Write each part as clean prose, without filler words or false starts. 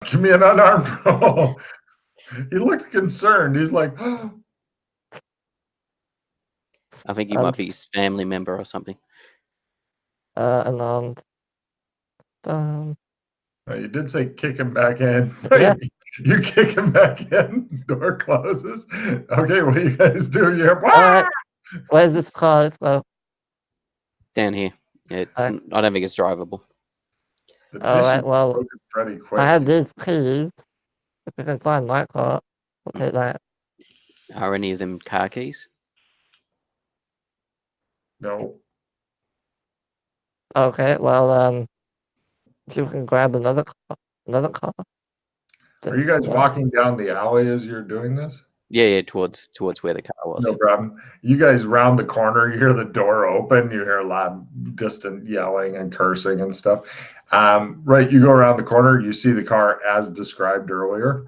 Give me an unarmed roll. He looks concerned. He's like, I think he might be his family member or something. Unarmed. you did say kick him back in. Yeah. You kick him back in. Door closes. Okay, what do you guys do? You're Where's this car? Down here. It's. I don't think it's drivable. Alright, well, pretty quick. I have these keys. If we can find my car, we'll take that. Are any of them car keys? No. Okay, well, if you can grab another car. Are you guys walking down the alley as you're doing this? Yeah, towards where the car was. No problem. You guys round the corner, you hear the door open, you hear a lot of distant yelling and cursing and stuff. Right, you go around the corner, you see the car as described earlier.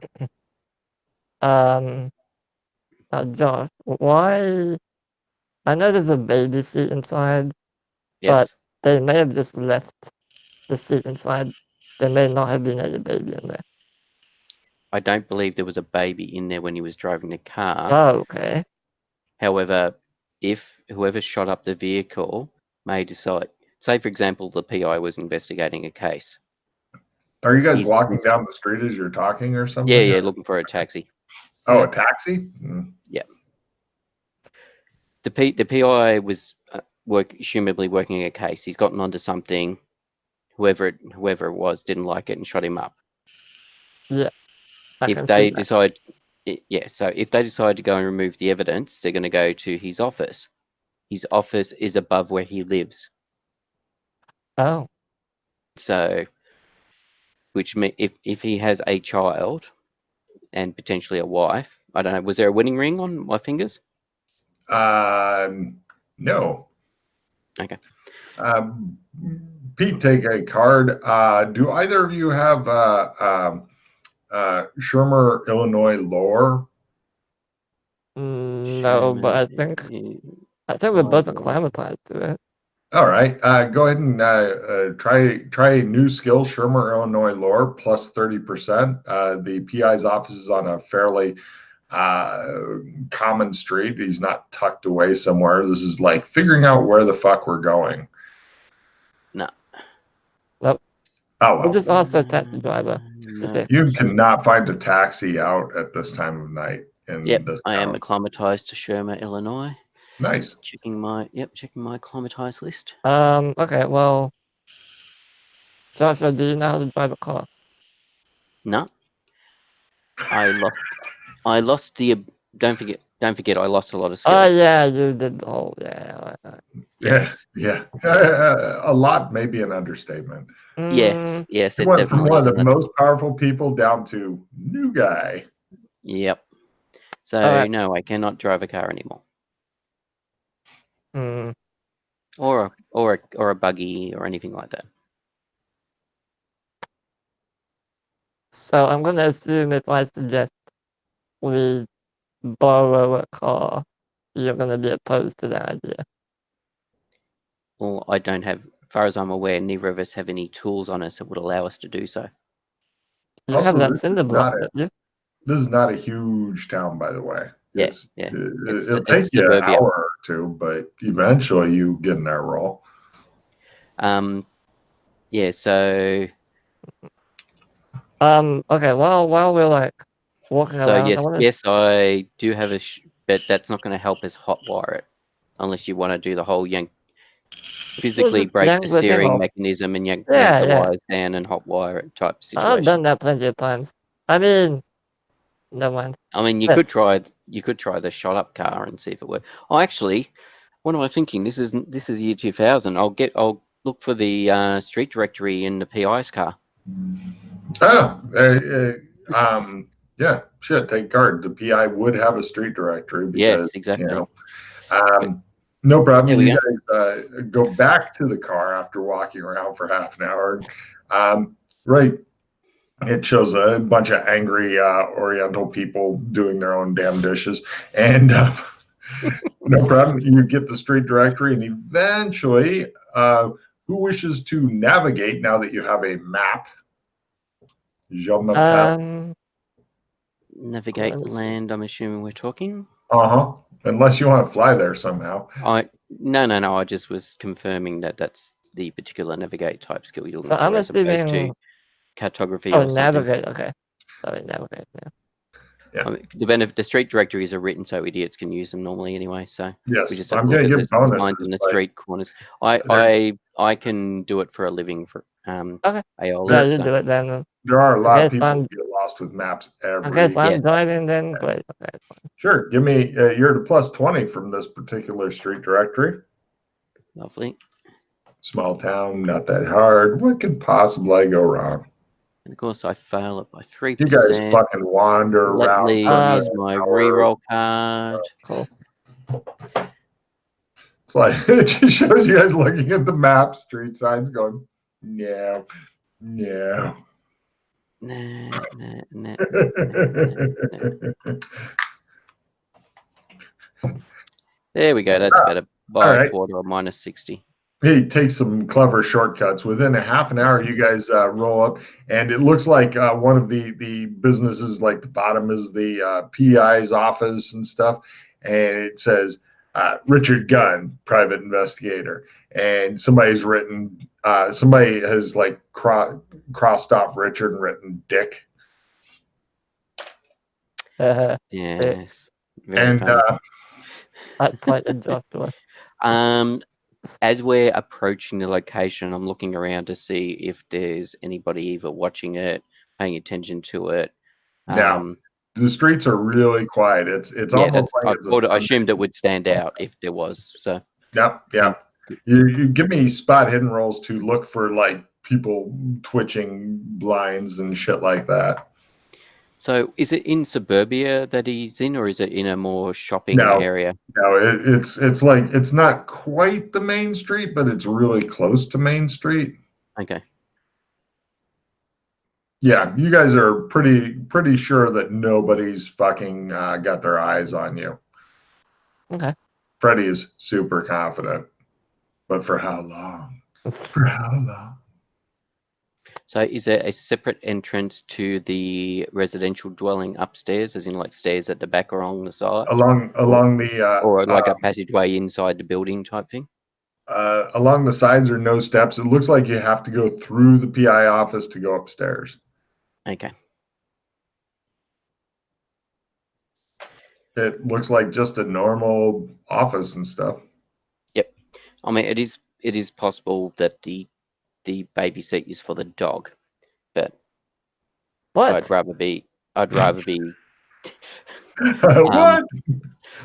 Josh, why? I know there's a baby seat inside, yes. But they may have just left the seat inside. There may not have been any baby in there. I don't believe there was a baby in there when he was driving the car. Oh, okay. However, if whoever shot up the vehicle may decide, say for example, the PI was investigating a case. Are you guys walking down the street as you're talking or something? Yeah, looking for a taxi. Oh, a taxi? Yeah. The PI was assumably working a case. He's gotten onto something. Whoever it was didn't like it and shot him up. Yeah. If they decide, so if they decide to go and remove the evidence, they're going to go to his office. His office is above where he lives. Oh. So, which means if he has a child and potentially a wife, I don't know. Was there a wedding ring on my fingers? No. Okay. Pete, take a card. Do either of you have Shermer, Illinois lore? No, but I think we're both acclimatized to it. All right. Go ahead and try a new skill, Shermer, Illinois lore, plus 30%. The PI's office is on a fairly common street. He's not tucked away somewhere. This is like figuring out where the fuck we're going. No. Nope. Oh, well. We'll just ask the taxi driver. No. You cannot find a taxi out at this time of night. Yep, I am acclimatized to Shermer, Illinois. Nice. Checking my acclimatized list. Okay, well, Joshua, do you know how to drive a car? No. I lost the. Don't forget. I lost a lot of skills. Oh yeah, you did the whole Yeah. A lot may be an understatement. Yes. It went from one of the most powerful people down to new guy. Yep. So no, I cannot drive a car anymore. Or a buggy or anything like that. So I'm gonna assume if I suggest we borrow a car, you're gonna be opposed to that idea. Well, I don't have, as far as I'm aware, neither of us have any tools on us that would allow us to do so. You have that cinder block, don't you? This is not a huge town, by the way. It'll take you an hour or two, but eventually you get in that role. Yeah, so... Okay, well, while we're like walking around... So yes, I do have but that's not going to help us hotwire it. Unless you want to do the whole physically break the steering mechanism and yank the wires down and hotwire it type situation. I've done that plenty of times. I mean, never mind. I mean, you could try the shot up car and see if it works. Oh, actually, what am I thinking? This is year 2000. I'll look for the street directory in the PI's car. Yeah, shit, take card. The PI would have a street directory because, yes, exactly. No problem. You guys go back to the car after walking around for half an hour. Right. It shows a bunch of angry Oriental people doing their own damn dishes. And no problem. You get the street directory, and eventually, who wishes to navigate now that you have a map? Je m'appelle. Navigate land, I'm assuming we're talking. Unless you want to fly there somehow. No. I just was confirming that that's the particular navigate type skill you're looking So I'm for, as opposed to assuming. cartography Oh, or something. navigate. Okay. Sorry, navigate. Yeah. I mean, the street directories are written so idiots can use them normally anyway. So Yes, we just have I'm to look going to at give the bonuses. signs in the street corners. I can do it for a living for Okay. AOL. Yeah, you do it then. There are a lot of people who get lost with maps every. Okay, so I'm driving then. Great. Okay. Sure. Give me. You're at a +20 from this particular street directory. Lovely. Small town, not that hard. What could possibly go wrong? And of course, I fail it by 3%. You guys fucking wander around. Let me use my reroll card. Cool. It's like it just shows you guys looking at the map, street signs, going, no. Nah. There we go. That's better. By a quarter or -60. He takes some clever shortcuts. Within a half an hour, you guys roll up, and it looks like one of the businesses, like the bottom is the PI's office and stuff, and it says Richard Gunn, private investigator, and somebody has like crossed off Richard and written Dick. Yes. Very funny. That's quite interesting. As we're approaching the location, I'm looking around to see if there's anybody either watching it, paying attention to it. Now, the streets are really quiet. It's almost like I assumed it would stand out if there was. So. Yep. You give me spot hidden rolls to look for like people twitching blinds and shit like that. So is it in suburbia that he's in, or is it in a more shopping area? No, it's like it's not quite the main street, but it's really close to Main Street. Okay. Yeah, you guys are pretty sure that nobody's fucking got their eyes on you. Okay. Freddy is super confident, but for how long? For how long? So is there a separate entrance to the residential dwelling upstairs, as in like stairs at the back or along the side? Along the or like a passageway inside the building type thing? Along the sides are no steps. It looks like you have to go through the PI office to go upstairs. Okay. It looks like just a normal office and stuff. Yep. I mean, it is possible that the baby seat is for the dog, but what? I'd rather be what?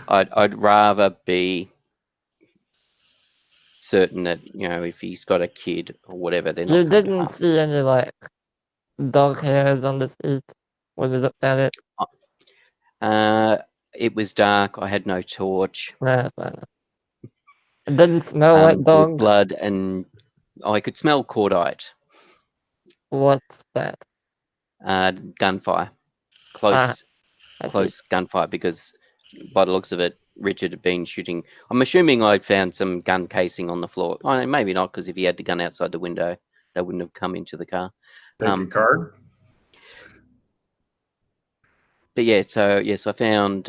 I'd rather be certain that, you know, if he's got a kid or whatever, they're not. You didn't see any like dog hairs on the seat when you looked at it? It was dark. I had no torch. Nah, fine. It didn't smell like dog. Blood, and I could smell cordite. What's that? Gunfire. Close gunfire, because by the looks of it, Richard had been shooting. I'm assuming I found some gun casing on the floor. Oh, maybe not, because if he had the gun outside the window, they wouldn't have come into the car. Take a card. But yeah, so yes, I found.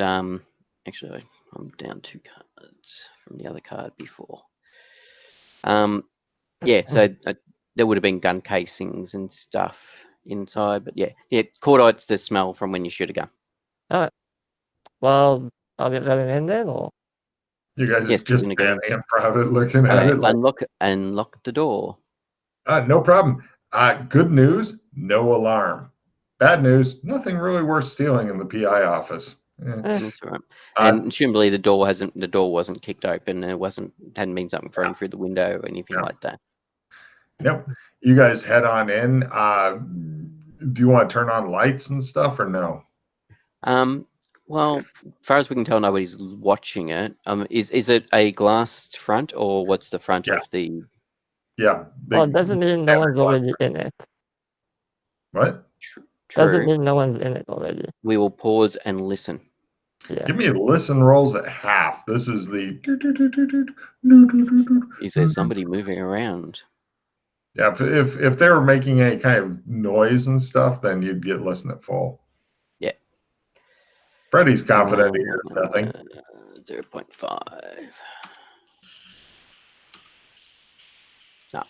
Actually, I'm down 2 cards from the other card before. Yeah, so there would have been gun casings and stuff inside, but yeah, cordite's the smell from when you shoot a gun. All right. Well, are we going in then, or? You guys just standing in front of it, looking at it. Unlock the door. No problem. Good news, no alarm. Bad news, nothing really worth stealing in the PI office. That's all right. And presumably the door wasn't kicked open, and hadn't been something thrown through the window or anything like that. Nope. You guys head on in. Do you want to turn on lights and stuff, or no? Well, as far as we can tell, nobody's watching it. Is it a glass front, or what's the front of the? Yeah. Well, it doesn't mean no one's already in it. What? True. Doesn't mean no one's in it already. We will pause and listen. Yeah. Give me listen rolls at half. This is the. Is there somebody moving around? Yeah, if they were making any kind of noise and stuff, then you'd get listen at full. Yeah. Freddy's confident he hears nothing. 0.5. No.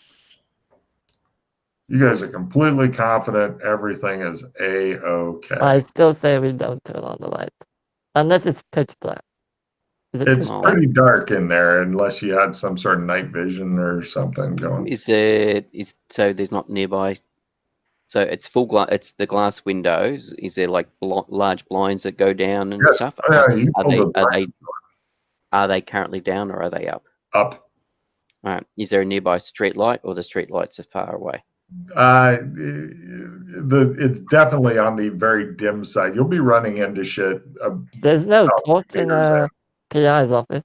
You guys are completely confident everything is A-okay. I still say we don't turn on the lights. Unless it's pitch black. It's pretty dark in there unless you had some sort of night vision or something going. So there's not nearby. So it's full glass. It's the glass windows. Is there like large blinds that go down and stuff? Are they currently down or are they up? Up. All right. Is there a nearby street light or the street lights are far away? It's definitely on the very dim side. You'll be running into shit. There's no torch in PI's office.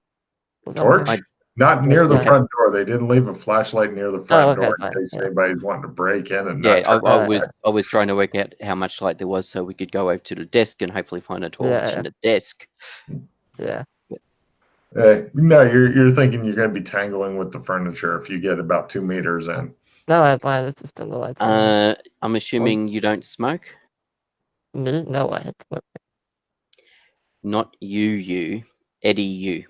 Torch? Not near the front door. They didn't leave a flashlight near the front door in case anybody's wanting to break in and not turn I was trying to work out how much light there was so we could go over to the desk and hopefully find a torch in the desk. Yeah. No, you're thinking you're going to be tangling with the furniture if you get about 2 meters in. No, I'm fine. It's just on the lights. I'm assuming you don't smoke? Me? No, I had smoke. Not you. Eddie, you.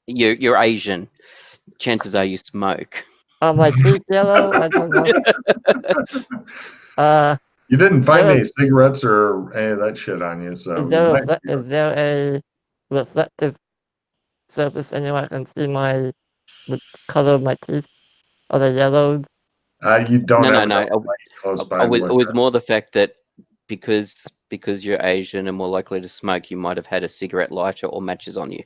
You're Asian. Chances are you smoke. My teeth yellow? I don't know. You didn't find any cigarettes or any of that shit on you, so... Is there a reflective surface anywhere I can see the color of my teeth? Are they yellowed? You don't have no. It was more the fact that because you're Asian and more likely to smoke, you might have had a cigarette lighter or matches on you.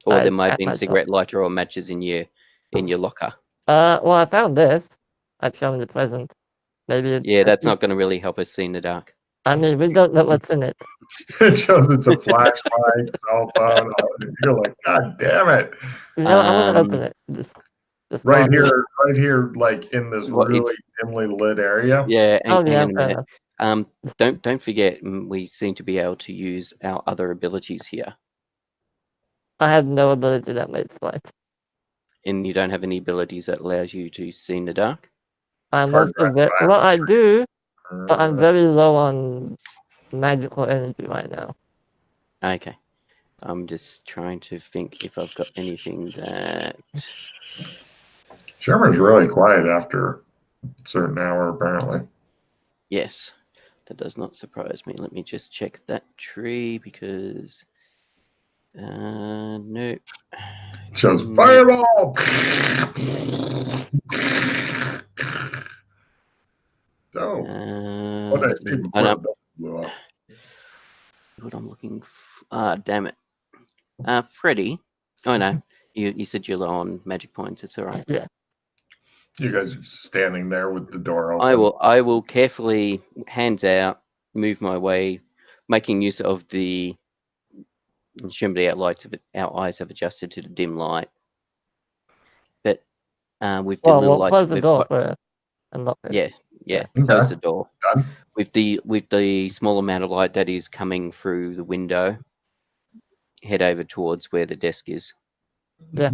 Or there might have been cigarette lighter or matches in your locker. Well, I found this. I'd shown the present. Maybe that's not going to really help us see in the dark. I mean, we don't know what's in it. It shows it's a flashlight, cell phone. You're like, God damn it! No, I want to open it. Just right here, like in this really dimly lit area. Yeah, hang on a minute. Don't forget, we seem to be able to use our other abilities here. I have no ability that makes light. And you don't have any abilities that allows you to see in the dark? I'm also I do, but I'm very low on magical energy right now. Okay. I'm just trying to think if I've got anything that... Sherman's really quiet after a certain hour, apparently. Yes. That does not surprise me. Let me just check that tree because... nope. Shows fireball! What did I say before the blew up? What I'm looking for... damn it. Freddy. Oh, no. You said you're low on magic points. It's all right. Yeah. You guys are standing there with the door open. I will carefully, hands out, move my way, making use of the... Presumably our eyes have adjusted to the dim light. But with the little light... close the door first and lock it. Yeah. Close the door. Done. With the small amount of light that is coming through the window, head over towards where the desk is. Yeah,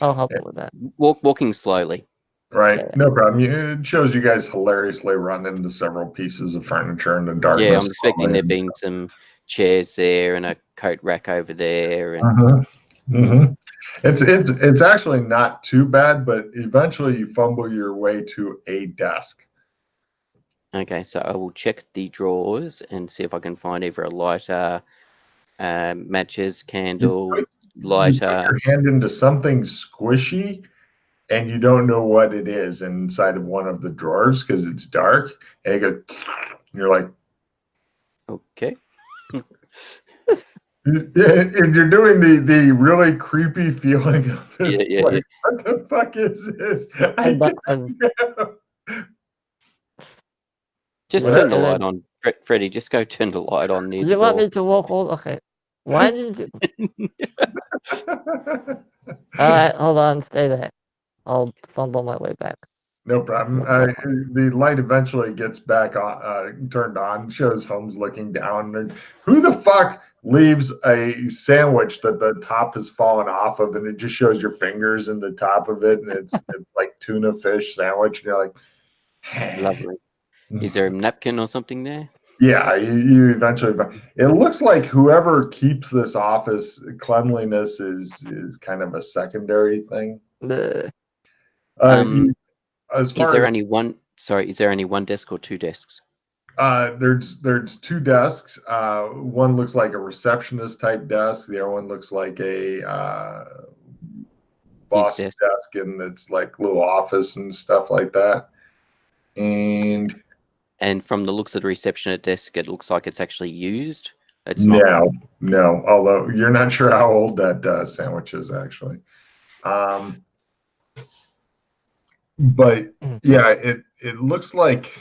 I'll help you with that. Walking slowly. Right, no problem. It shows you guys hilariously run into several pieces of furniture in the darkness. Yeah, I'm expecting there being some chairs there and a coat rack over there. And It's actually not too bad, but eventually you fumble your way to a desk. Okay, so I will check the drawers and see if I can find either a lighter, matches, candle, lighter. You put your hand into something squishy, and you don't know what it is inside of one of the drawers because it's dark, and you go, and you're like, okay. And you're doing the really creepy feeling of it. Yeah. What the fuck is this? Just turn the light on, Freddy. Just go turn the light on near the door. You want me to walk all? Okay. Why did you? All right, hold on, stay there. I'll fumble my way back. No problem. The light eventually gets back on, turned on. Shows Holmes looking down. And who the fuck leaves a sandwich that the top has fallen off of, and it just shows your fingers in the top of it, and it's like tuna fish sandwich, and you're like, lovely. Is there a napkin or something there? Yeah, you eventually. It looks like whoever keeps this office, cleanliness is kind of a secondary thing. The As far is there as only one? Sorry, is there only one desk or two desks? there's two desks. One looks like a receptionist type desk. The other one looks like a boss desk, and it's like little office and stuff like that. And from the looks of the receptionist desk, it looks like it's actually used. It's not. No. Although you're not sure how old that sandwich is actually. But yeah, it looks like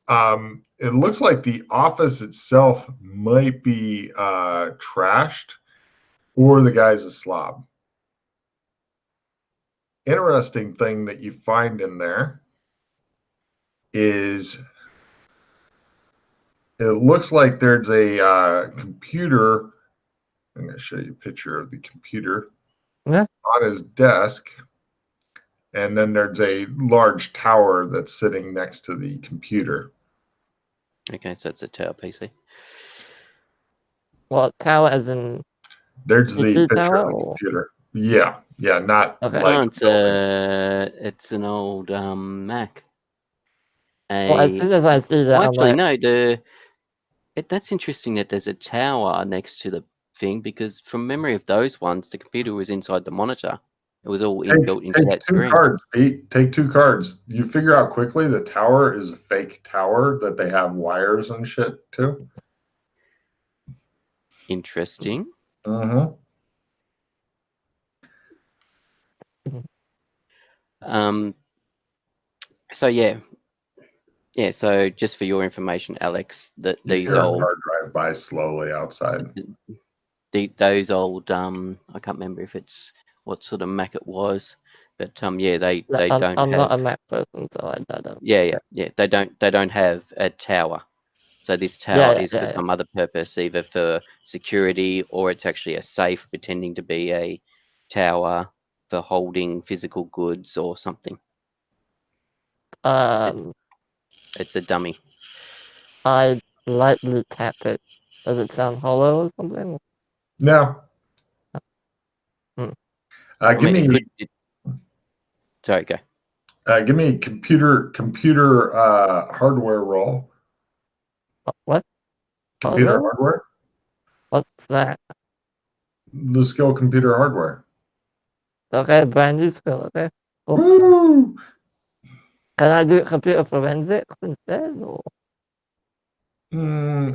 the office itself might be trashed, or the guy's a slob. Interesting thing that you find in there is it looks like there's a computer. I'm going to show you a picture of the computer on his desk. And then there's a large tower that's sitting next to the computer. Okay, so it's a tower PC. Well, tower as in there's the picture tower, of the computer. Yeah, not like it's an old Mac. Well, as soon as I see that, actually, no. That's interesting that there's a tower next to the thing, because from memory of those ones, the computer was inside the monitor. It was all inbuilt into that screen. Take two cards. You figure out quickly the tower is a fake tower that they have wires and shit to. Interesting. So so just for your information, Alex, that these old hard drive by slowly outside. Those old I can't remember if it's what sort of Mac it was, but they don't. I'm not a Mac person, so I don't. Yeah. They don't have a tower. So this tower is for some other purpose, either for security, or it's actually a safe pretending to be a tower for holding physical goods or something. It's a dummy. I lightly tap it. Does it sound hollow or something? No. Give me. Sorry, go. Give me a computer hardware roll. What? Computer hardware? What's that? The skill computer hardware. Okay, brand new skill. Okay. Cool. Woo! Can I do computer forensics instead? Or?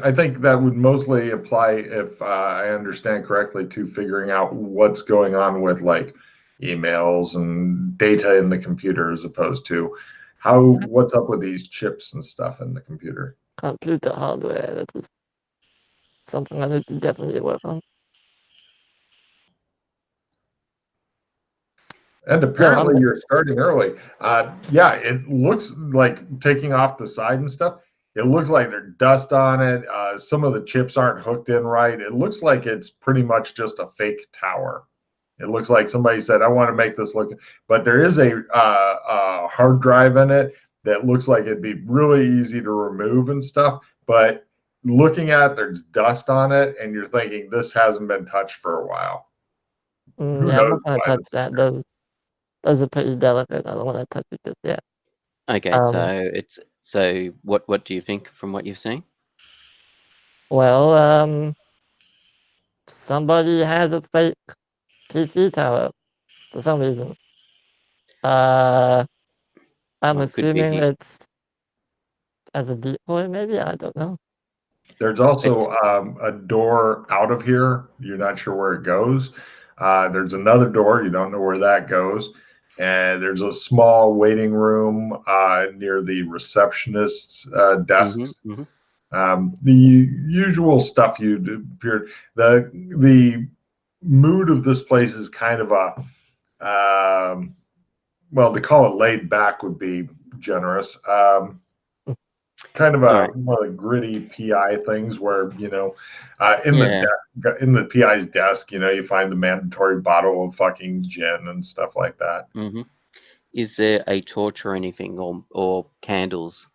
I think that would mostly apply, if I understand correctly, to figuring out what's going on with like emails and data in the computer, as opposed to what's up with these chips and stuff in the computer. Computer hardware, that is something I need to definitely work on. And apparently you're starting early. It looks like, taking off the side and stuff, it looks like there's dust on it. Some of the chips aren't hooked in right. It looks like it's pretty much just a fake tower. It looks like somebody said, I want to make this look, but there is a hard drive in it that looks like it'd be really easy to remove and stuff. But looking at it, there's dust on it, and you're thinking this hasn't been touched for a while. I'm not going to touch that. Those are pretty delicate. I don't want to touch it just yet. Okay, so what do you think from what you've seen? Well, somebody has a fake PC tower for some reason. I'm assuming it's as a decoy, maybe? I don't know. There's also a door out of here. You're not sure where it goes. There's another door. You don't know where that goes. And there's a small waiting room near the receptionist's desks. The usual stuff you'd appear. The mood of this place is kind of to call it laid back would be generous. kind of one of the gritty PI things where, you know, in the PI's desk, you know, you find the mandatory bottle of fucking gin and stuff like that. Mm-hmm. Is there a torch or anything, or candles?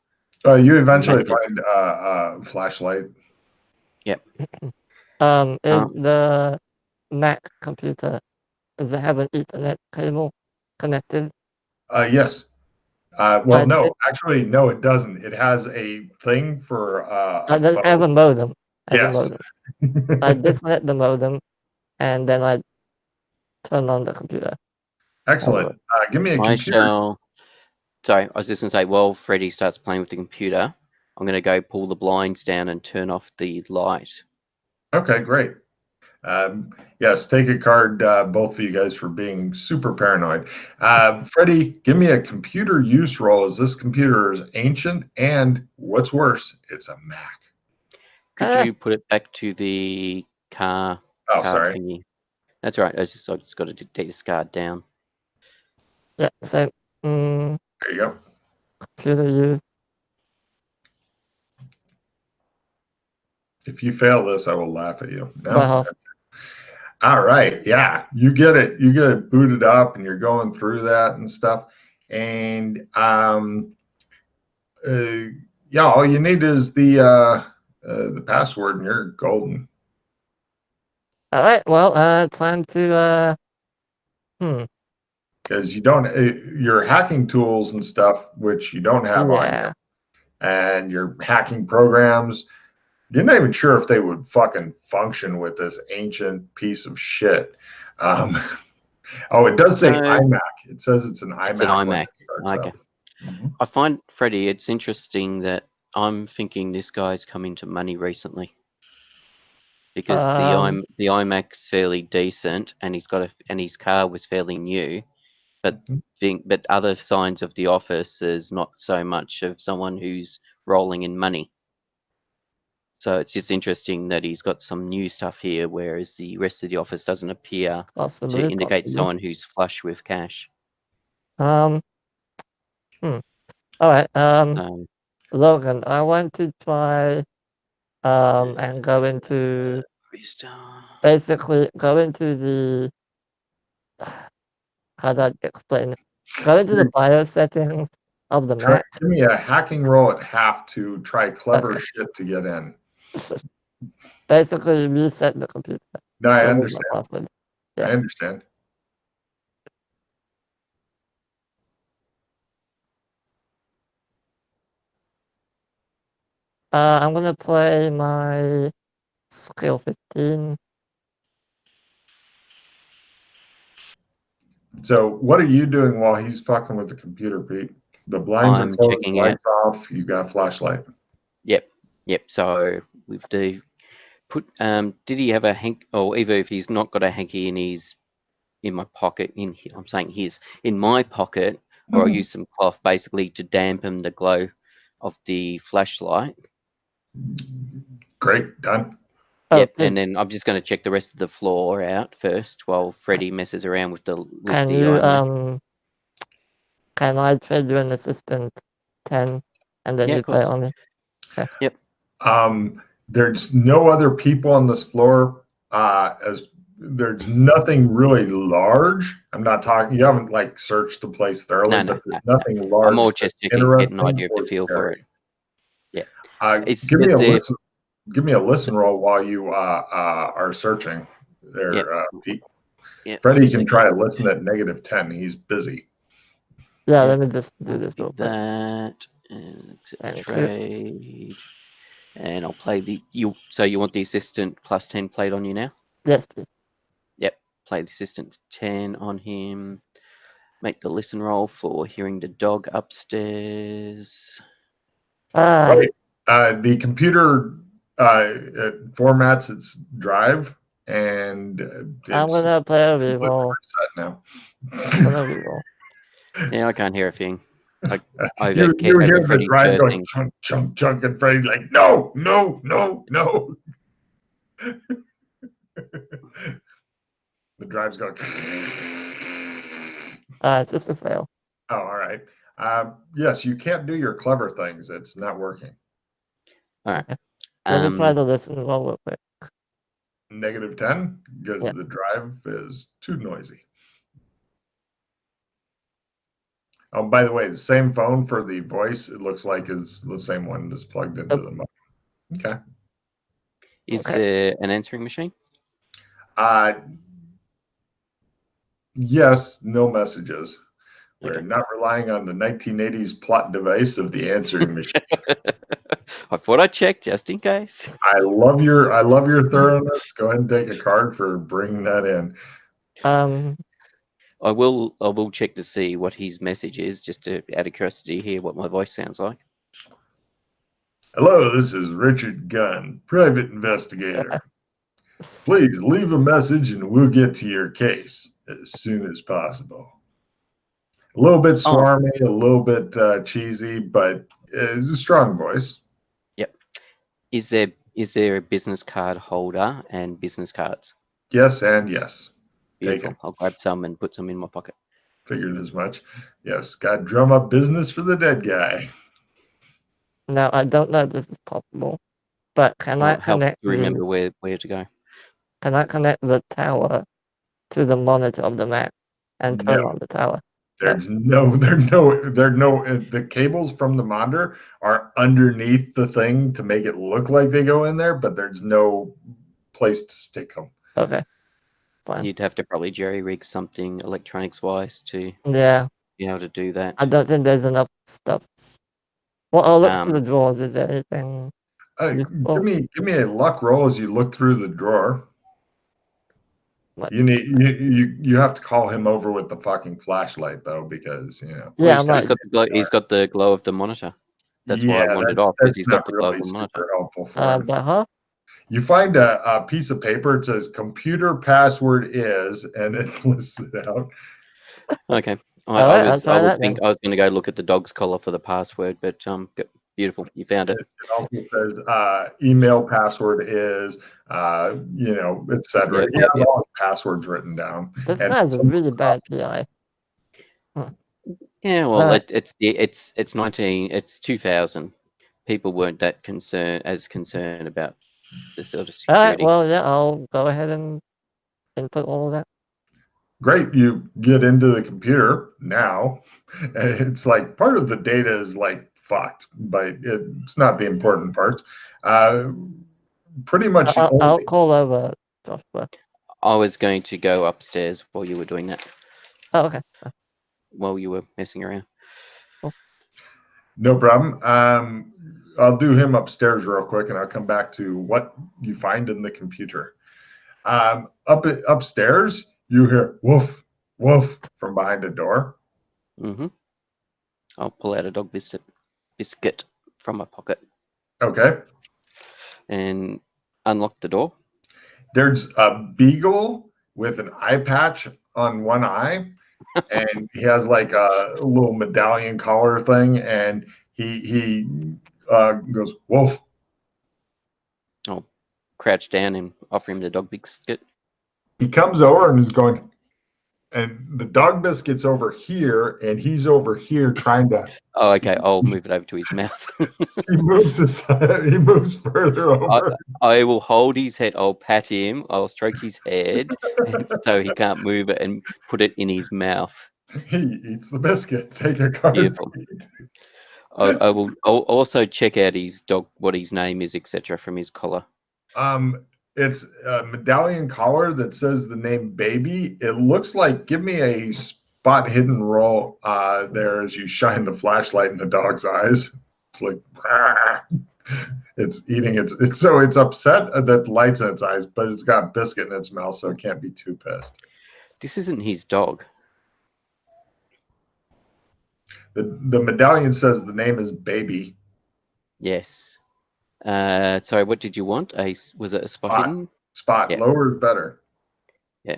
You eventually find a flashlight. Yep. Is the Mac computer, does it have an Ethernet cable connected? Yes. Well, no, actually, no, it doesn't. It has a thing for does it have a modem? Yes. I disconnect the modem, and then I turn on the computer. Excellent. Give me a computer. Sorry, I was just going to say, while Freddy starts playing with the computer, I'm going to go pull the blinds down and turn off the light. Okay, great. Yes, take a card, both of you guys, for being super paranoid. Freddy, give me a computer use roll, as this computer is ancient, and what's worse, it's a Mac. Could you put it back to the car? Sorry. Thingy? That's right. I just got to discard down. Yeah, so there you go. Computer use. If you fail this, I will laugh at you. No? Well, all right. Yeah, you get it. You get it booted up, and you're going through that and stuff. And yeah, all you need is the password, and you're golden. All right. Well, time to Because you don't, your hacking tools and stuff, which you don't have on you, and your hacking programs, you're not even sure if they would fucking function with this ancient piece of shit. It does say iMac. It says it's an iMac. It's an iMac. Okay. I find, Freddie, it's interesting that I'm thinking this guy's come into money recently, because the iMac's fairly decent, and and his car was fairly new, but other signs of the office is not so much of someone who's rolling in money. So it's just interesting that he's got some new stuff here, whereas the rest of the office doesn't appear to indicate someone who's flush with cash. All right. Logan, I want to try and go into basically go into the how do I explain it? Go into the BIOS settings of the Mac. Give me a hacking roll at half to try clever shit to get in. Basically reset the computer. No, I understand. Yeah. I understand. I'm gonna play my skill 15. So what are you doing while he's fucking with the computer, Pete? The blinds are closed, lights off, you got a flashlight. Yep. So with the did he have a hank, or either if he's not got a hanky in my pocket, I'm saying his in my pocket, or I'll use some cloth basically to dampen the glow of the flashlight. Great, done. Yep, and then I'm just going to check the rest of the floor out first while Freddy messes around with the. Can I trade you an assistant 10, and then you play on me? Okay. Yep. There's no other people on this floor. As there's nothing really large. I'm not talking. You haven't like searched the place thoroughly, but there's nothing large. I'm more just getting an idea of the feel for it. Yeah. Give me a listen roll while you are searching there, Pete. Yep. Freddie can try to listen at -10. He's busy. Yeah, let me just do this real quick. That and trade, and I'll play the So you want the assistant +10 played on you now? Yes, please. Yep. Play the assistant 10 on him. Make the listen roll for hearing the dog upstairs. Right. The computer formats its drive, and I'm gonna play a reroll. Now. I'm gonna reroll. Yeah, I can't hear a thing. You hear the drive going chunk, chunk, chunk, and Freddy like, no. The drive's going. It's just a fail. Oh, all right. Yes, you can't do your clever things. It's not working. All right. Let me try to listen real quick. -10 because the drive is too noisy. Oh, by the way, the same phone for the voice, it looks like is the same one that's plugged into the modem. Okay. Is there an answering machine? Yes, no messages. We're not relying on the 1980s plot device of the answering machine. I thought I checked just in case. I love your thoroughness. Go ahead and take a card for bringing that in. I will check to see what his message is, just to out of curiosity, hear what my voice sounds like. Hello, this is Richard Gunn, private investigator. Please leave a message and we'll get to your case as soon as possible. A little bit swarmy, a little bit cheesy, but a strong voice. Yep. Is there a business card holder and business cards? Yes and yes. Beautiful. Take it. I'll grab some and put some in my pocket. Figured as much. Yes, got to drum up business for the dead guy. Now, I don't know if this is possible, but can I connect remember where to go? Can I connect the tower to the monitor of the Mac and turn on the tower? There's no, the cables from the monitor are underneath the thing to make it look like they go in there, but there's no place to stick them. Okay. Fine. You'd have to probably jerry-rig something electronics-wise to be able to do that. I don't think there's enough stuff. Well, I'll look through the drawers. Is there anything? Give me a luck roll as you look through the drawer. You have to call him over with the fucking flashlight though, because he's got the glow of the monitor. That's why I wanted off, because he's got the glow of the monitor. Helpful for him. You find a piece of paper. It says computer password is, and it's listed out. Okay. I was going to go look at the dog's collar for the password, but beautiful. You found it. It also says email password is, etc. He has all his passwords written down. This guy's a really bad PI. Yeah, well, it's 2000. People weren't that concerned about the sort of security. All right, well, yeah, I'll go ahead and input all of that. Great, you get into the computer now. It's like part of the data is like fucked, but it's not the important parts. Pretty much. I'll call over Joshua. I was going to go upstairs while you were doing that. Oh, okay. While you were messing around. Cool. No problem. I'll do him upstairs real quick, and I'll come back to what you find in the computer. Upstairs, you hear woof, woof from behind a door. Mm-hmm. I'll pull out a dog biscuit from my pocket. Okay. And unlock the door. There's a beagle with an eye patch on one eye, and he has like a little medallion collar thing, and he goes, woof. I'll crouch down and offer him the dog biscuit. He comes over and is going, and the dog biscuit's over here, and he's over here trying to. Oh, okay. I'll move it over to his mouth. He moves further over. I will hold his head. I'll pat him. I'll stroke his head so he can't move it, and put it in his mouth. He eats the biscuit. Take a card. Beautiful. I'll also check out his dog, what his name is, etc., from his collar. It's a medallion collar that says the name Baby. It looks like, give me a spot hidden roll there as you shine the flashlight in the dog's eyes. It's like, it's eating it's so it's upset that lights in its eyes, but it's got biscuit in its mouth, so it can't be too pissed. This isn't his dog. The medallion says the name is Baby. Yes. Sorry, what did you want? Was it a spot hidden? Spot. Yeah. Lower is better. Yeah.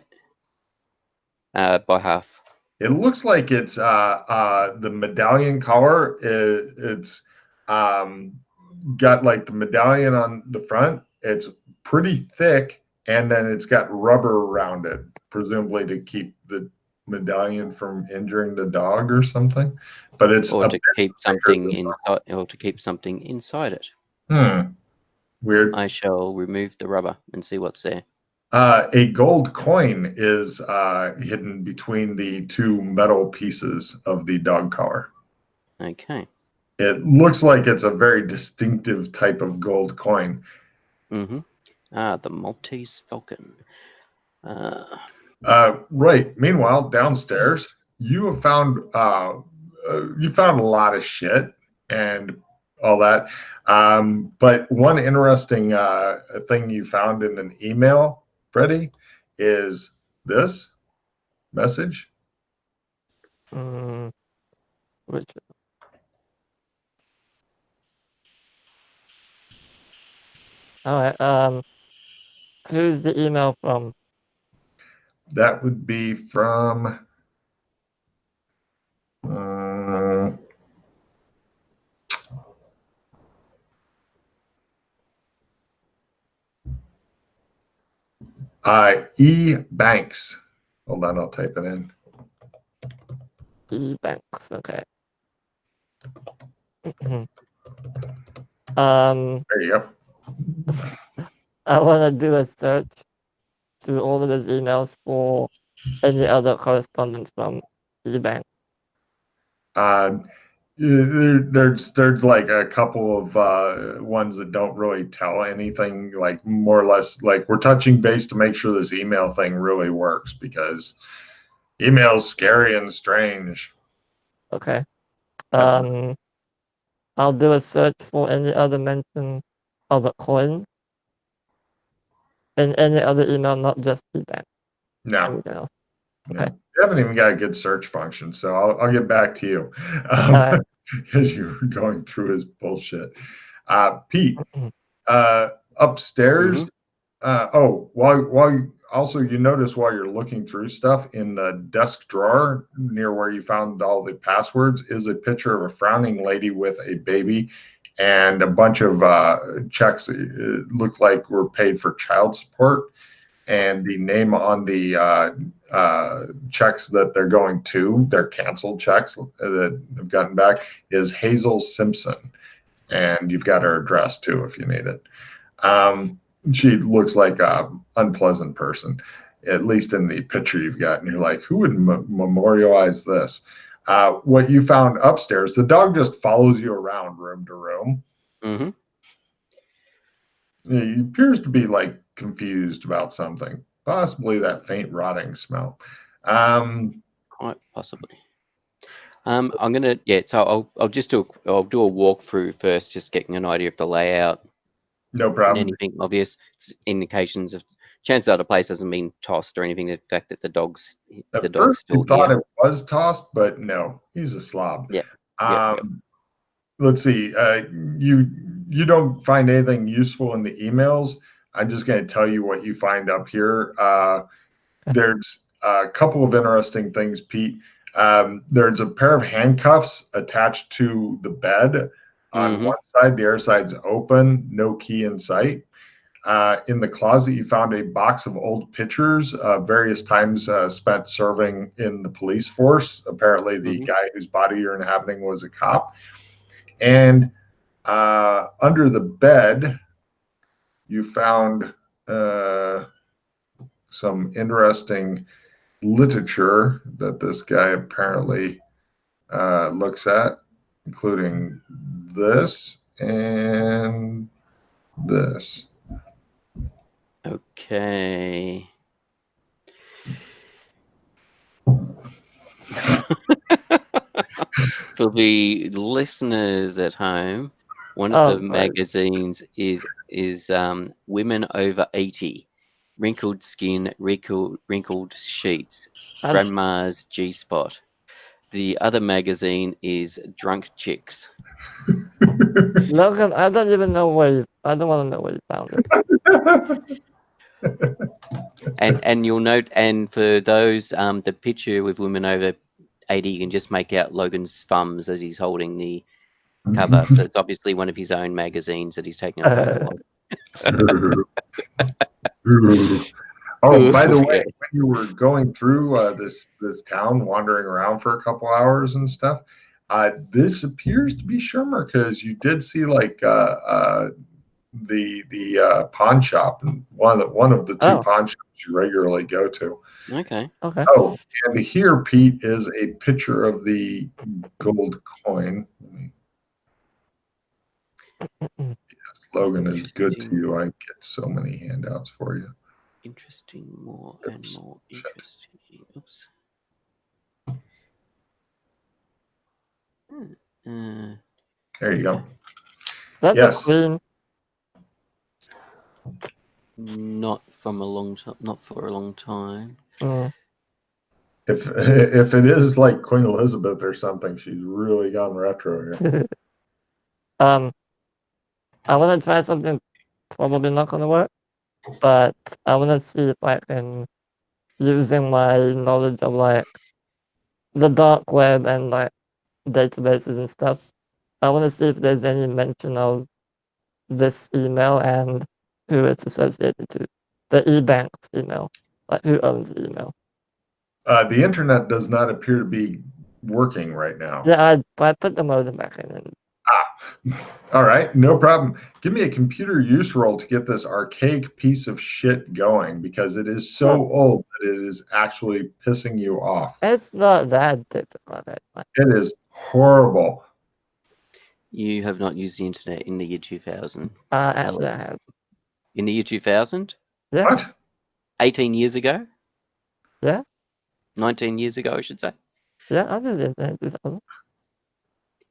By half. It looks like it's the medallion collar. It's got like the medallion on the front. It's pretty thick, and then it's got rubber around it, presumably to keep the medallion from injuring the dog or something. But it's to keep something inside, or to keep something inside it. Weird. I shall remove the rubber and see what's there. A gold coin is hidden between the two metal pieces of the dog collar. Okay. It looks like it's a very distinctive type of gold coin. Mm-hmm. The Maltese Falcon. Right. Meanwhile, downstairs, you have found a lot of shit and all that. But one interesting thing you found in an email, Freddie, is this message. Which? All right. Who's the email from? That would be from E Banks. Hold on, I'll type it in. E Banks. Okay. There you go. I want to do a search through all of his emails for any other correspondence from E Banks. There's like a couple of ones that don't really tell anything, like more or less like we're touching base to make sure this email thing really works because email's scary and strange. Okay. I'll do a search for any other mention of a coin in any other email, not just E-Bank. No. Anything else. Okay. You haven't even got a good search function, so I'll get back to you as you're going through his bullshit. Pete, upstairs. While also you notice while you're looking through stuff in the desk drawer near where you found all the passwords is a picture of a frowning lady with a baby and a bunch of checks that look like were paid for child support. And the name on the checks that they're going to, their canceled checks that have gotten back, is Hazel Simpson. And you've got her address too if you need it. She looks like an unpleasant person, at least in the picture you've got. And you're like, who would memorialize this? What you found upstairs, the dog just follows you around room to room. Mm-hmm. He appears to be like confused about something, possibly that faint rotting smell. Quite possibly. I'm gonna so I'll do a walkthrough first, just getting an idea of the layout. No problem. And anything obvious indications of chances are the place hasn't been tossed or anything. The fact that the dog's still thought it was tossed, but no, he's a slob. Yeah. Let's see. You don't find anything useful in the emails. I'm just going to tell you what you find up here. There's a couple of interesting things, Pete. There's a pair of handcuffs attached to the bed. On one side, the other side's open, no key in sight. In the closet, you found a box of old pictures, various times spent serving in the police force. Apparently, the guy whose body you're inhabiting was a cop. And under the bed, you found some interesting literature that this guy apparently looks at, including this and this. Okay. For the listeners at home, one of the magazines is Women Over 80, Wrinkled Skin, Wrinkled Sheets, Grandma's G-Spot. The other magazine is Drunk Chicks. Logan, I don't even know I don't want to know where you found it. and you'll note, and for those, the picture with Women Over 80, you can just make out Logan's thumbs as he's holding the cover. So it's obviously one of his own magazines that he's taking a photo of. Oh, by the way, when you were going through this town, wandering around for a couple hours and stuff, This appears to be Shermer because you did see like the pawn shop, and one of the two pawn shops you regularly go to. Okay. Oh, and here, Pete, is a picture of the gold coin. Yes, Logan is good to you. I get so many handouts for you. Interesting, more and more interesting. Oops. There you go. That's yes. Not from a long time. Not for a long time. If it is like Queen Elizabeth or something, she's really gone retro here. I want to try something probably not going to work, but I want to see if I can, using my knowledge of like the dark web and like databases and stuff, I want to see if there's any mention of this email and who it's associated to. The e-bank's email, like who owns the email. The internet does not appear to be working right now. Yeah, I put the modem back in. And... All right, no problem. Give me a computer use roll to get this archaic piece of shit going, because it is so old that it is actually pissing you off. It's not that difficult. It is horrible. You have not used the internet in the year 2000. Actually, I have. In the year 2000? Yeah. What? 18 years ago? Yeah. 19 years ago, I should say. Yeah, I did it in 2000.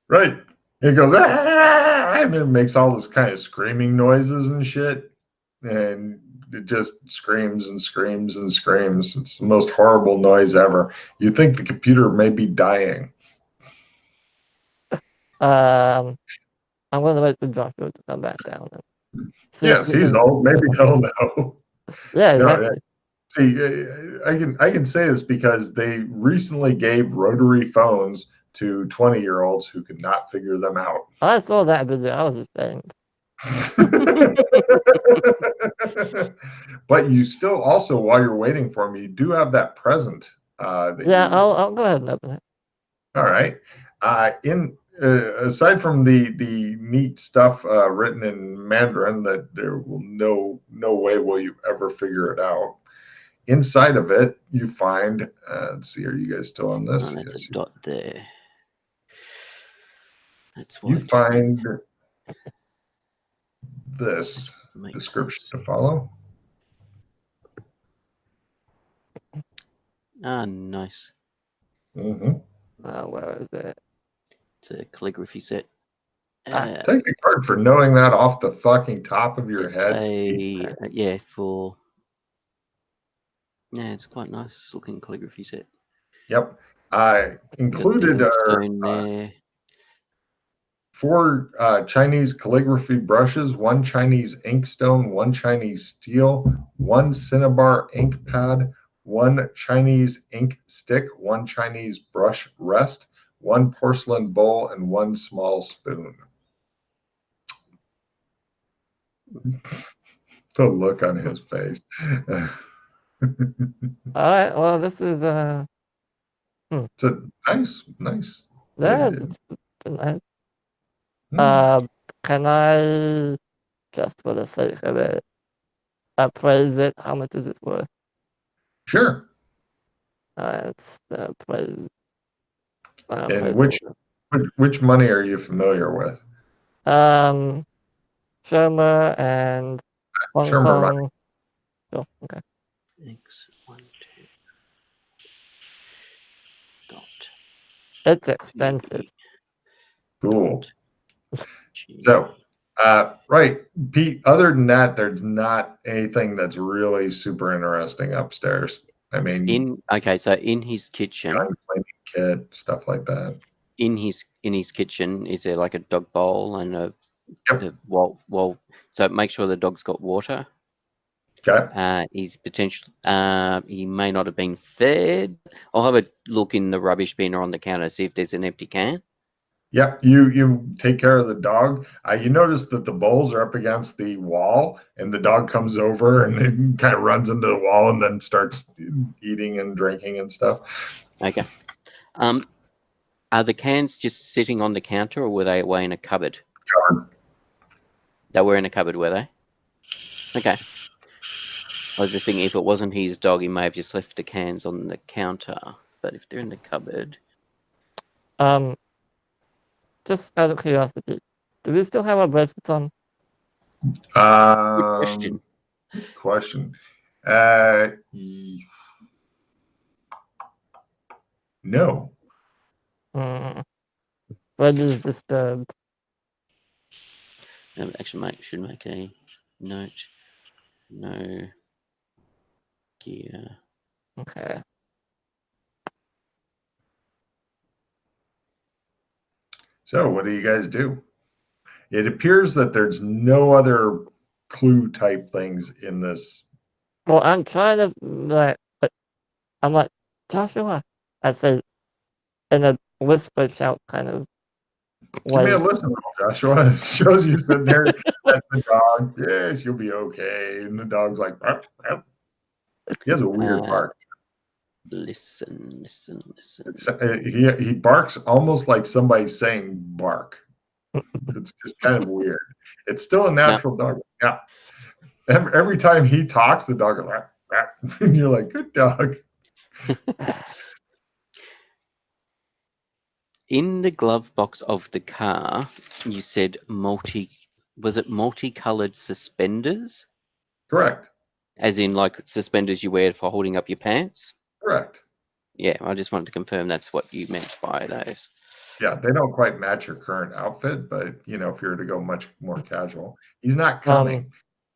Right. It goes, and it makes all this kind of screaming noises and shit. And it just screams and screams and screams. It's the most horrible noise ever. You think the computer may be dying. I'm going to wait for Joshua to come back down. Yes, he's old. Maybe he'll know. Yeah, exactly. See, I can say this because they recently gave rotary phones to 20-year-olds who could not figure them out. I saw that video. I was ashamed. But you still also, while you're waiting for me, you do have that present. I'll go ahead and open it. All right. Aside from the neat stuff written in Mandarin that there will no way will you ever figure it out. Inside of it, you find. Let's see. Are you guys still on this? Oh, that's yes, a dot there. That's what you find this description to follow. Ah, nice. Mm-hmm. Where is it? It's a calligraphy set. Take a card for knowing that off the fucking top of your head. Yeah, it's quite nice looking calligraphy set. Yep. Included are 4 Chinese calligraphy brushes, 1 Chinese inkstone, 1 Chinese steel, 1 Cinnabar ink pad, 1 Chinese ink stick, 1 Chinese brush rest, 1 porcelain bowl, and 1 small spoon. The look on his face. All right. Well, this is It's a nice. Yeah, nice. Can I, just for the sake of it, appraise it? How much is it worth? Sure. It's the appraise. And which money are you familiar with? Shermer and Hong Kong. Money. Sure. Okay. X12. Dot. It's expensive. Cool. So, right, Pete, other than that, there's not anything that's really super interesting upstairs. I mean, so in his kitchen, kit, stuff like that. In his kitchen, is there like a dog bowl and a well, so make sure the dog's got water. Okay. He's potentially he may not have been fed. I'll have a look in the rubbish bin or on the counter, see if there's an empty can. Yep, you take care of the dog. You notice that the bowls are up against the wall, and the dog comes over and it kind of runs into the wall and then starts eating and drinking and stuff. Okay. Are the cans just sitting on the counter, or were they away in a cupboard? Cupboard. They were in a cupboard, were they? Okay. I was just thinking if it wasn't his dog, he may have just left the cans on the counter. But if they're in the cupboard... Just out of curiosity, do we still have our bracelets on? Good question. No. Fred is disturbed. Actually, should make a note. No gear. Okay. So what do you guys do? It appears that there's no other clue type things in this. Well, I'm trying to I'm like, Joshua, I say in a whisper shout kind of way. Give me a listen roll, Joshua. It shows you sitting there at the dog. Yes, you'll be okay. And the dog's like, bark, bark. He has a weird bark. Listen. He barks almost like somebody's saying bark. It's just kind of weird. It's still a natural dog. Yeah. Every time he talks, the dog goes, and you're like, good dog. In the glove box of the car, you said was it multicolored suspenders? Correct. As in like suspenders you wear for holding up your pants? Correct. Yeah, I just wanted to confirm that's what you meant by those. Yeah, they don't quite match your current outfit, but if you were to go much more casual, he's not coming.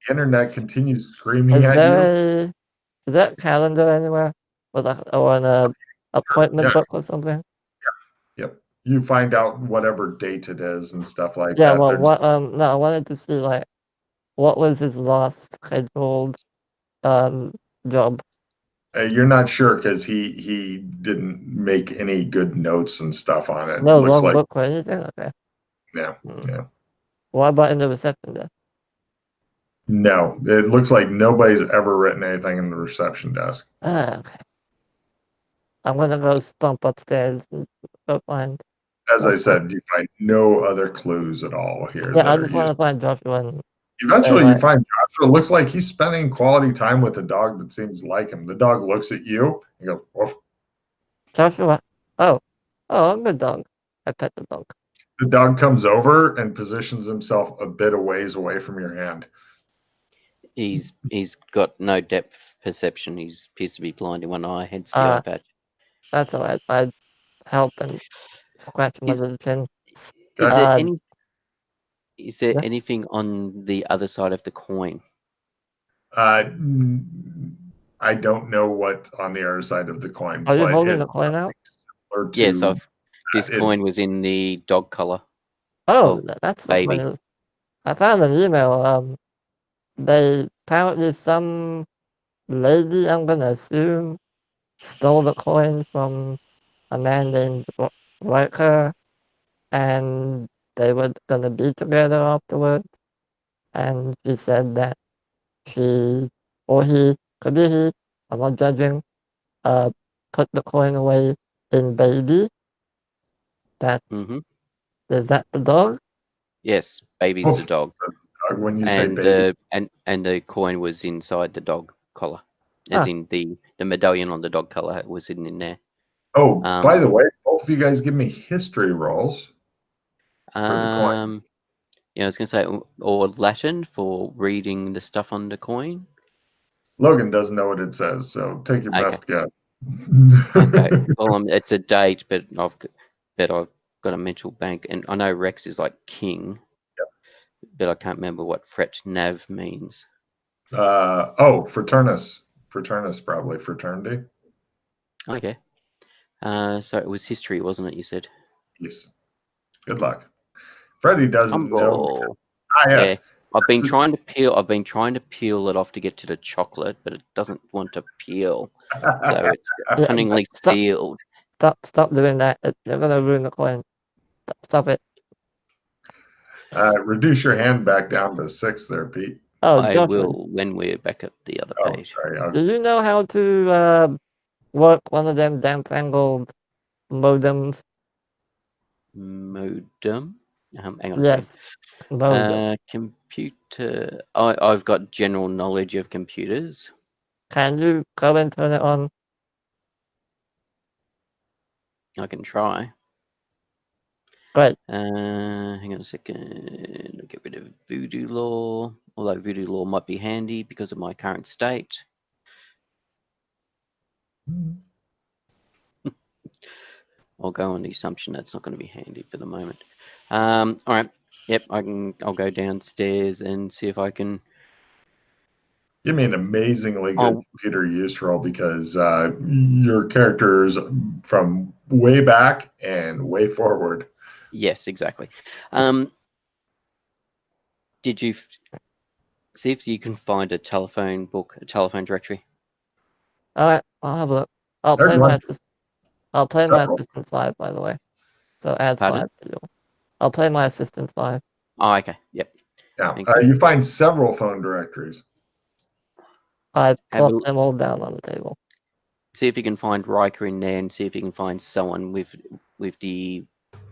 The internet continues screaming at you. Is that calendar anywhere? Or an appointment book or something? Yeah. Yep. You find out whatever date it is and stuff like that. Yeah, well, no, I wanted to see what was his last scheduled job. You're not sure because he didn't make any good notes and stuff on it. No logbook or anything? Okay. Yeah. What about in the reception desk? No, it looks like nobody's ever written anything in the reception desk. Okay. I'm gonna go stomp upstairs and go find. As I said, you find no other clues at all here. Yeah, I just want to find Joshua. Eventually, you find Joshua. It looks like he's spending quality time with a dog that seems like him. The dog looks at you and goes, "Woof." Joshua. Oh, I'm a dog. I pet the dog. The dog comes over and positions himself a bit a ways away from your hand. He's got no depth perception. He appears to be blind in one eye, hence the eye patch. That's all right. I'd help and scratch him with his chin. Is there anything on the other side of the coin? I don't know what on the other side of the coin. Are you holding the coin out? Yes, this coin was in the dog collar. Oh, that's baby. I found an email. They apparently some lady, I'm gonna assume, stole the coin from a man named Riker, and they were gonna be together afterwards. And she said that he, could be he, I'm not judging, put the coin away in baby. Is that the dog? Yes, baby's the dog. When you say baby. And the coin was inside the dog collar. As in the medallion on the dog collar was hidden in there. Oh, by the way, both of you guys give me history rolls for the coin. Yeah, I was going to say, or Latin for reading the stuff on the coin. Logan doesn't know what it says, so take your best guess. Okay, well, it's a date, but I've got a mental bank, and I know Rex is like king, but I can't remember what Fret Nav means. Fraternus. Fraternus, probably fraternity. Okay. So it was history, wasn't it? You said. Yes. Good luck. Freddie doesn't know. Yes. Yeah. I've been trying to peel it off to get to the chocolate, but it doesn't want to peel. So it's cunningly sealed. Stop doing that. You're gonna ruin the coin. Stop it. Reduce your hand back down to 6 there, Pete. I will when we're back at the other page. Sorry, do you know how to work one of them damn fangled modems? Modem. Hang on a Yes. second. Modem. Computer. I've got general knowledge of computers. Can you go and turn it on? I can try. Great. Hang on a second. Get rid of voodoo law. Although voodoo law might be handy because of my current state. I'll go on the assumption that's not going to be handy for the moment. All right. Yep. I'll go downstairs and see if I can. Give me an amazingly good computer use roll because your character is from way back and way forward. Yes, exactly. Did you see if you can find a telephone book, a telephone directory? All right, I'll have a look. I'll play my assistant 5, by the way. So add Pardon? 5 to you. I'll play my assistant 5. Oh, okay. Yep. Yeah. You find several phone directories. I plop them all down on the table. See if you can find Riker in there, and see if you can find someone with the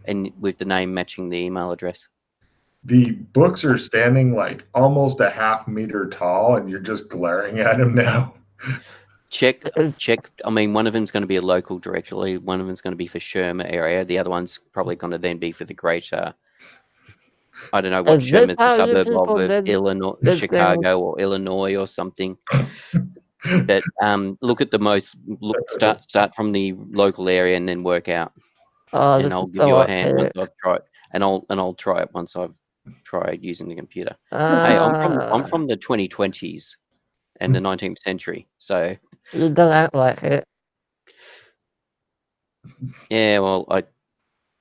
name matching the email address. The books are standing like almost a half meter tall, and you're just glaring at him now. Check. I mean, one of them's going to be a local directory. One of them's going to be for Sherma area. The other one's probably going to then be for the greater. I don't know what Sherma's a suburb of Illinois, Chicago, or Illinois, or something. But look at the most. Start from the local area and then work out. And I'll give you a hand once I've tried. And I'll try it once I've tried using the computer. Hey, I'm from the 2020s and the 19th century, so. You don't act like it. Yeah, well, I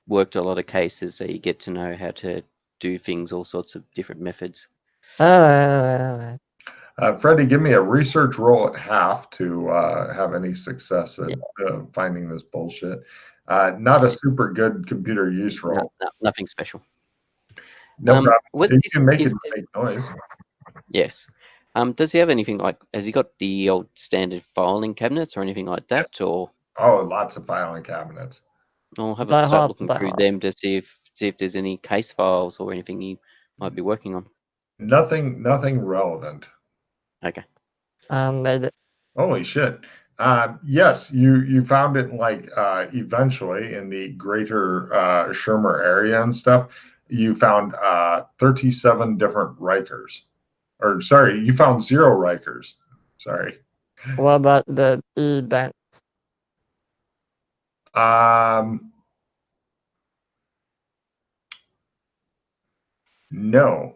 worked a lot of cases, so you get to know how to do things, all sorts of different methods. All right. Freddie, give me a research roll at half to have any success at finding this bullshit. Not a super good computer use roll. No, nothing special. No problem. You can make it make noise. Yes. Does he have anything like? Has he got the old standard filing cabinets or anything like that, yes. Or? Oh, lots of filing cabinets. I'll have a start looking through them to see if there's any case files or anything he might be working on. Nothing relevant. Okay. Made it. Holy shit. Yes, you found it like eventually in the greater Shermer area and stuff. You found 37 different Rikers. Or sorry, you found 0 Rikers. Sorry. What about the e-banks? No.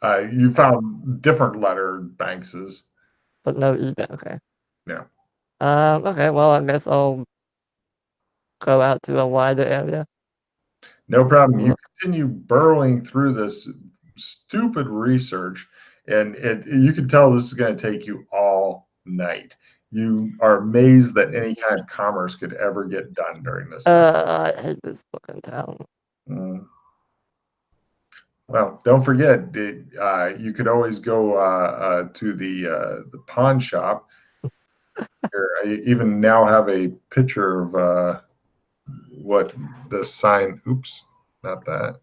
You found different letter bankses. But no e-bank, okay. Yeah. Okay, well, I guess I'll go out to a wider area. No problem. You continue burrowing through this stupid research, and you can tell this is going to take you all night. You are amazed that any kind of commerce could ever get done during this time. I hate this fucking town. Well, don't forget, you could always go to the pawn shop. Here, I even now have a picture of what the sign. Oops, not that.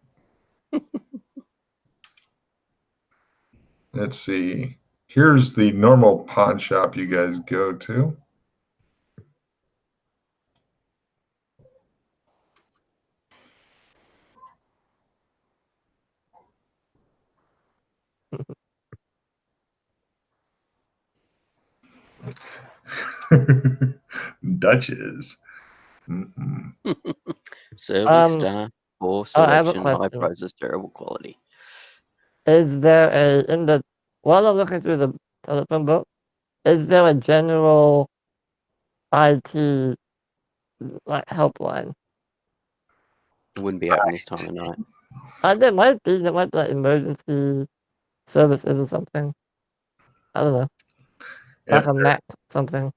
Let's see. Here's the normal pawn shop you guys go to. Duchess. Mm-hmm. Service star or selection, high prices, terrible quality. Is there while I'm looking through the telephone book, is there a general IT helpline? It wouldn't be open this time of night. There might be like emergency services or something. I don't know. Like a map, something.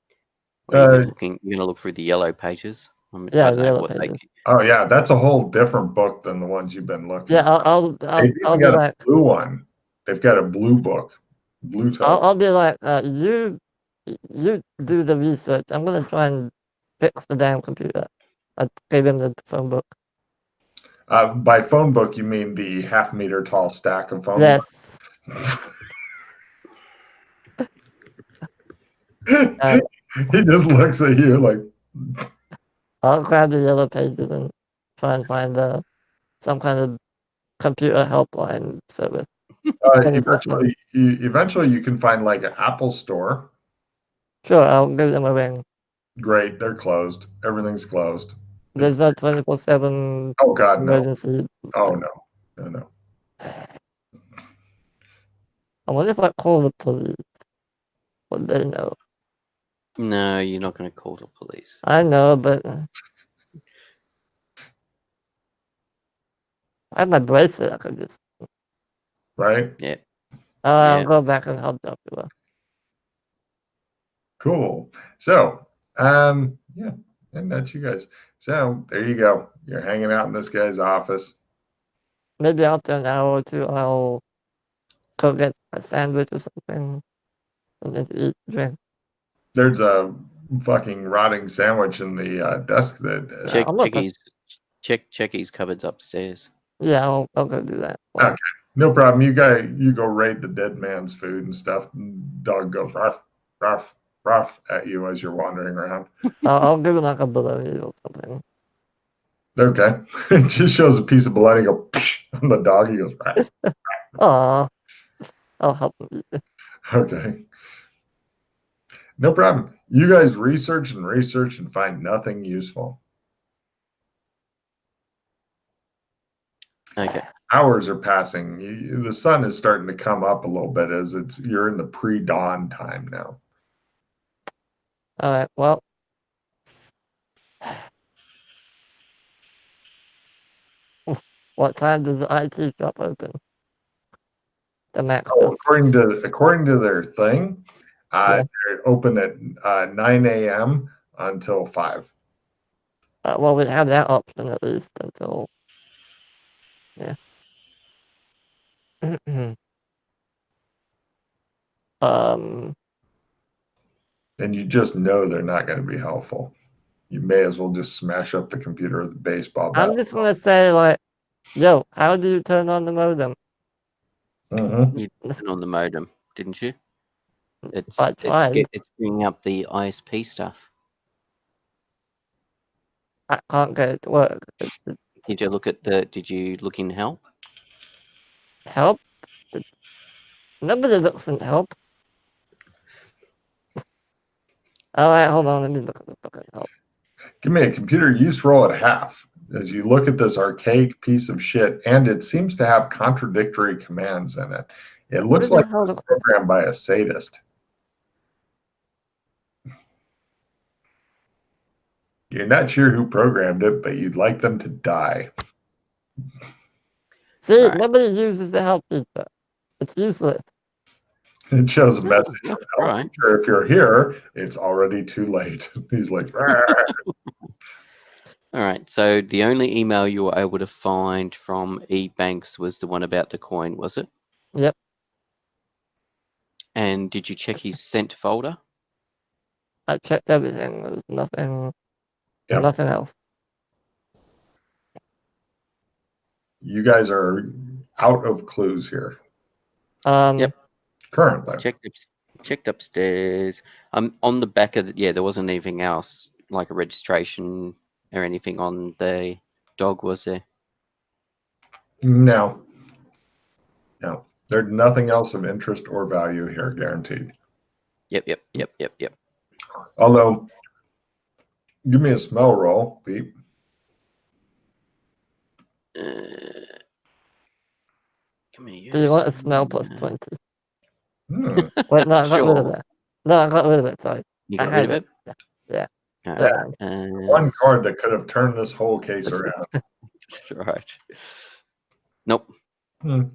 Well, you're gonna look through the yellow pages. The yellow pages. Oh yeah, that's a whole different book than the ones you've been looking. Yeah, I'll be like a blue one. They've got a blue book, blue telephone. I'll be like, you do the research. I'm gonna try and fix the damn computer. I gave him the phone book. By phone book, you mean the half-meter tall stack of phone Yes. He just looks at you like. I'll grab the yellow pages and try and find some kind of computer helpline service. Eventually, you can find like an Apple store. Sure, I'll give them a ring. Great, they're closed. Everything's closed. There's no 24/7 Oh God, emergency. no! Oh no! I wonder if I call the police. Would they know? No, you're not going to call the police. I know, but I have my bracelet. I could just. Right? Yeah. I'll go back and help Dracula. Cool. So, yeah, and that's you guys. So there you go. You're hanging out in this guy's office. Maybe after an hour or two, I'll go get a sandwich or something, something to eat, drink. There's a fucking rotting sandwich in the desk that. Check his cupboards upstairs. Yeah, I'll go do that. Okay, no problem. You go raid the dead man's food and stuff. And dog goes ruff, ruff, ruff at you as you're wandering around. I'll give it like a bologna or something. Okay, it just shows a piece of bologna go on the dog. He goes ruff. Aw, I'll help him eat. Okay. No problem. You guys research and find nothing useful. Okay. Hours are passing. The sun is starting to come up a little bit as you're in the pre-dawn time now. All right. Well, what time does the IT shop open? The Mac. According to their thing, they're open at 9 a.m. until 5. Well, we have that option at least until. Yeah. And you just know they're not going to be helpful. You may as well just smash up the computer with a baseball bat. I'm just gonna say, like, yo, how do you turn on the modem? Mm-hmm. You turned on the modem, didn't you? It's bringing up the ISP stuff. I can't get it to work. Did you look in help? Help? Nobody looks in help. Alright, hold on, let me look at the book at help. Give me a computer use roll at half as you look at this archaic piece of shit, and it seems to have contradictory commands in it. It looks like it's programmed by a sadist. You're not sure who programmed it, but you'd like them to die. See, nobody uses the help feature. It's useless. It shows a message from help feature. If you're here, it's already too late. He's like, all right. So the only email you were able to find from eBanks was the one about the coin, was it? Yep. And did you check his sent folder? I checked everything. There was nothing else. You guys are out of clues here. Yep. Currently. Checked upstairs. On the back of there wasn't anything else like a registration or anything on the dog, was there? No. There's nothing else of interest or value here, guaranteed. Yep. Although, give me a smell roll, Pete. Do you want a smell plus 20? Hmm. Wait, no, I got rid of that. No, I got rid of it, sorry. You got rid of it? Yeah. One card that could have turned this whole case around. That's right. Nope. Damn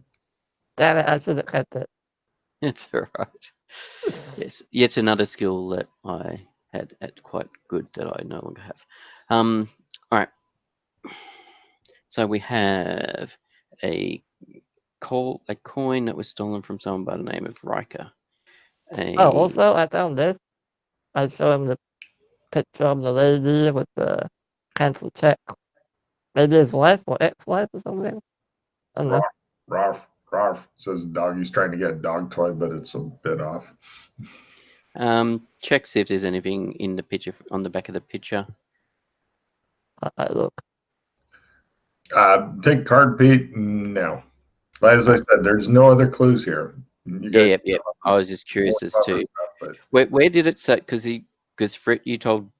it, I should have kept it. It's all right. Yes, yet another skill that I had at quite good that I no longer have. All right. So we have a coin that was stolen from someone by the name of Riker. Also, I found this. I show him the picture of the lady with the cancelled check. maybe his wife or ex-wife or something. I don't know. Rarf, Rarf, says the dog. He's trying to get a dog toy, but it's a bit off. Check see if there's anything in the picture on the back of the picture. I look. Take card, Pete. No. As I said, there's no other clues here. Yeah. I was just curious as to where did it say? Because Frit, you told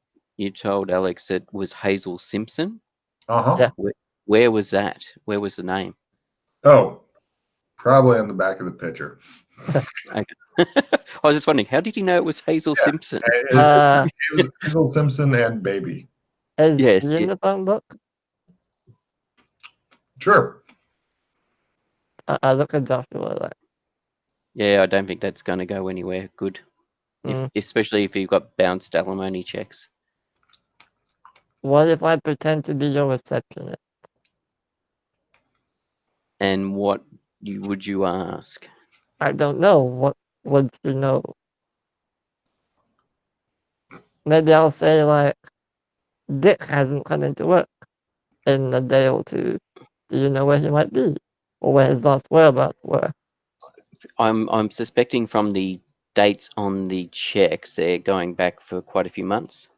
Alex it was Hazel Simpson. Yeah. Where was that? Where was the name? Oh, probably on the back of the picture. Okay. I was just wondering, how did you know it was Hazel Simpson? Hazel Simpson and Baby. Is he in the phone book? Sure. I look at Joshua like. Yeah, I don't think that's going to go anywhere good, especially if you've got bounced alimony checks. What if I pretend to be your receptionist? And what would you ask? I don't know. What would you know? Maybe I'll say like, Dick hasn't come into work in a day or two. Do you know where he might be, or where his last whereabouts were? I'm suspecting from the dates on the checks, they're going back for quite a few months.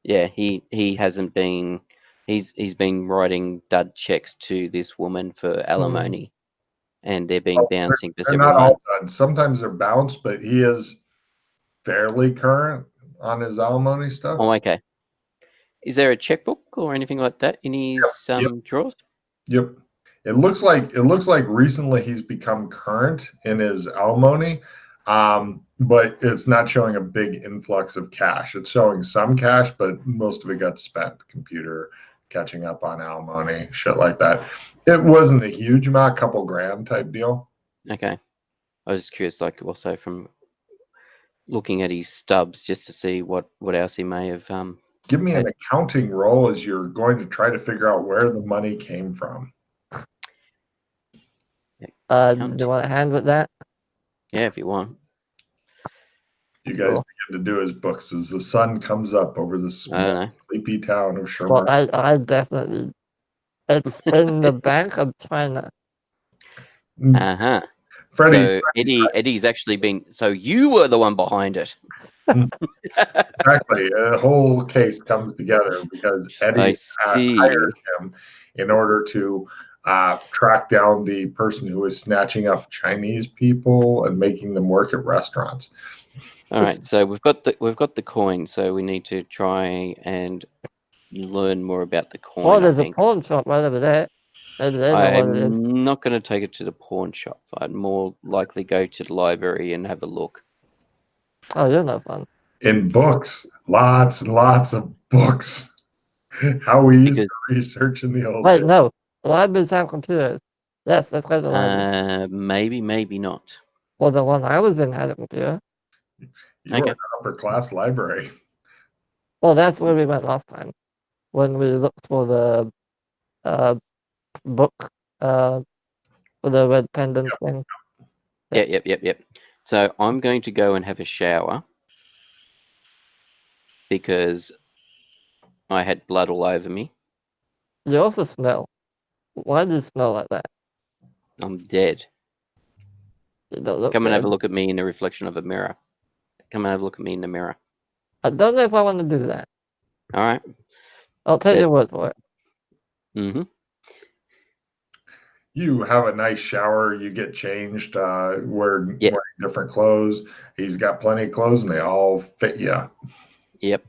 Yeah, he hasn't been. He's been writing dud checks to this woman for alimony, and they've been bouncing for several months. All done. Sometimes they're bounced, but he is fairly current on his alimony stuff. Oh, okay. Is there a checkbook or anything like that in his drawers? Yep. It looks like recently he's become current in his alimony, but it's not showing a big influx of cash. It's showing some cash, but most of it got spent. Computer catching up on alimony, shit like that. It wasn't a huge amount, couple grand type deal. Okay. I was just curious, like also from looking at his stubs, just to see what else he may have. Give me an accounting roll as you're going to try to figure out where the money came from. Do you want a hand with that? Yeah, if you want. You guys begin to do his books as the sun comes up over the small, sleepy town of Sherman. Well, I definitely. It's in the Bank of China. Freddie, so Eddie's actually been. So you were the one behind it. Exactly. A whole case comes together because Eddie hired him in order to track down the person who was snatching up Chinese people and making them work at restaurants. All right, so we've got the coin, so we need to try and learn more about the coin. Oh, there's a pawn shop right over there. Maybe they know what it is. I'm not going to take it to the pawn shop. I'd more likely go to the library and have a look. Oh, you're no fun. In books, lots and lots of books. How we used to research in the old days. Wait, no. Libraries have computers. Yes, that's why the library. Maybe not. Well, the one I was in had a computer. You were in an upper class library. Well, that's where we went last time. When we looked for the book for the red pendant thing. Yep. So I'm going to go and have a shower because I had blood all over me. You also smell. Why do you smell like that? I'm dead. Come and have a look at me in the reflection of a mirror. Come and have a look at me in the mirror. I don't know if I want to do that. All right. I'll take your word for it. Mm-hmm. You have a nice shower. You get changed, wearing different clothes. He's got plenty of clothes, and they all fit you. Yep.